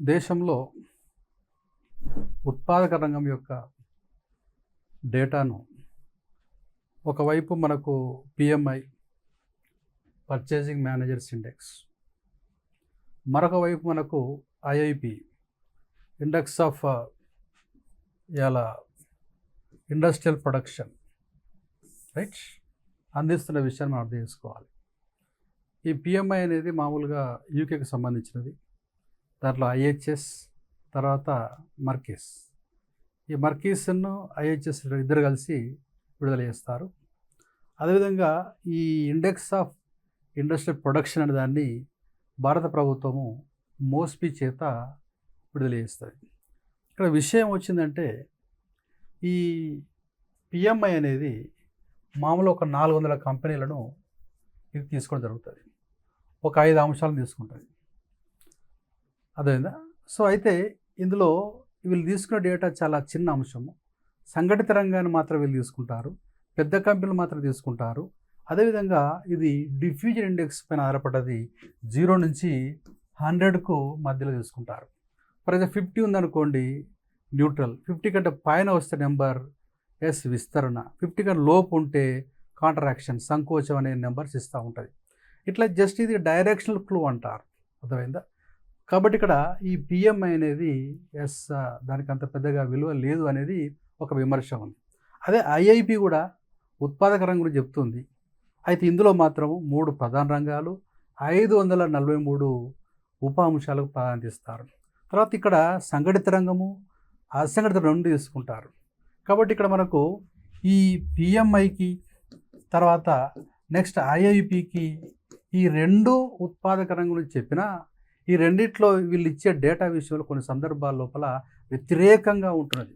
దేశంలో ఉత్పాదక రంగం యొక్క డేటాను ఒకవైపు మనకు పిఎంఐ పర్చేసింగ్ మేనేజర్స్ ఇండెక్స్, మరొక వైపు మనకు ఐఐపి ఇండెక్స్ ఆఫ్ ఇలా ఇండస్ట్రియల్ ప్రొడక్షన్ రైట్ అందిస్తున్న విషయాన్ని మనం అర్థం చేసుకోవాలి. ఈ పిఎంఐ అనేది మామూలుగా యూకేకి సంబంధించినది. దాంట్లో ఐహెచ్ఎస్ తర్వాత మర్కీస్, ఈ మర్కీస్ను ఐహెచ్ఎస్ ఇద్దరు కలిసి విడుదల చేస్తారు. అదేవిధంగా ఈ ఇండెక్స్ ఆఫ్ ఇండస్ట్రియల్ ప్రొడక్షన్ అనే దాన్ని భారత ప్రభుత్వము మోస్పీ చేత విడుదల చేస్తుంది. ఇక్కడ విషయం వచ్చిందంటే ఈ పిఎంఐ అనేది మామూలు ఒక 400 కంపెనీలను ఇది తీసుకోవడం జరుగుతుంది. ఒక 5 అంశాలను తీసుకుంటుంది. అదేవిధంగా సో అయితే ఇందులో వీళ్ళు తీసుకునే డేటా చాలా చిన్న అంశము. సంఘటిత రంగాన్ని మాత్రం వీళ్ళు తీసుకుంటారు, పెద్ద కంపెనీలు మాత్రం తీసుకుంటారు. అదేవిధంగా ఇది డిఫ్యూజన్ ఇండెక్స్ పైన ఆధారపడ్డది. 0 నుంచి 100కు మధ్యలో తీసుకుంటారు. ఫర్ ఎగ్జాంపుల్ 50 ఉందనుకోండి న్యూట్రల్, 50 కంటే పైన వస్తే నెంబర్ ఎస్ విస్తరణ, 50 కంటే లోపు ఉంటే కాంట్రాక్షన్ సంకోచం అనే నెంబర్స్ ఇస్తూ ఉంటుంది. ఇట్లా జస్ట్ ఇది డైరెక్షనల్ క్లూ అంటారు. అర్థమైందా? కాబట్టి ఇక్కడ ఈ పిఎంఐ అనేది ఎస్ దానికి అంత పెద్దగా విలువ లేదు అనేది ఒక విమర్శ ఉంది. అదే ఐఐపి కూడా ఉత్పాదక రంగం గురించి చెప్తుంది. అయితే ఇందులో మాత్రం 3 ప్రధాన రంగాలు 543 ఉప అంశాలకు ప్రాధాన్యత ఇస్తారు. తర్వాత ఇక్కడ సంఘటిత రంగము అసంఘటిత రెండు తీసుకుంటారు. కాబట్టి ఇక్కడ మనకు ఈ పిఎంఐకి తర్వాత నెక్స్ట్ ఐఐపికి ఈ 2 ఉత్పాదక రంగం గురించి చెప్పినా ఈ రెండిట్లో వీళ్ళు ఇచ్చే డేటా విషయంలో కొన్ని సందర్భాల లోపల వ్యతిరేకంగా ఉంటున్నది.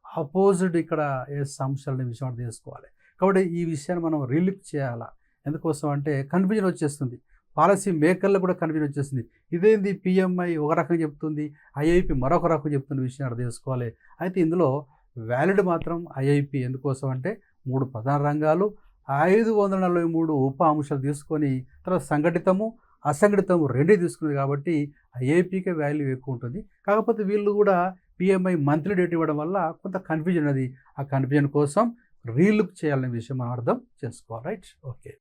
అపోజిట్ ఇక్కడ ఏ అంశాలని విషయం అర్థం చేసుకోవాలి. కాబట్టి ఈ విషయాన్ని మనం రిలీఫ్ చేయాలా. ఎందుకోసం అంటే కన్ఫ్యూజన్ వచ్చేస్తుంది, పాలసీ మేకర్లు కూడా కన్ఫ్యూజన్ వచ్చేస్తుంది. ఇదేంది పిఎంఐ ఒక రకంగా చెప్తుంది, ఐఐపి మరొక రకంగా చెప్తున్న విషయాన్ని అర్థం చేసుకోవాలి. అయితే ఇందులో వ్యాలిడ్ మాత్రం ఐఐపి. ఎందుకోసం అంటే 3 ప్రధాన రంగాలు 543 ఉప అంశాలు తీసుకొని తర్వాత సంఘటితము అసంఘటితము 2 తీసుకుంది. కాబట్టి ఐఐపికే వాల్యూ ఎక్కువ ఉంటుంది. కాకపోతే వీళ్ళు కూడా పిఎంఐ మంత్లీ డేట్ ఇవ్వడం వల్ల కొంత కన్ఫ్యూజన్ అది. ఆ కన్ఫ్యూజన్ కోసం రీలుక్ చేయాలనే విషయం మనం అర్థం చేసుకోవాలి. Right, okay.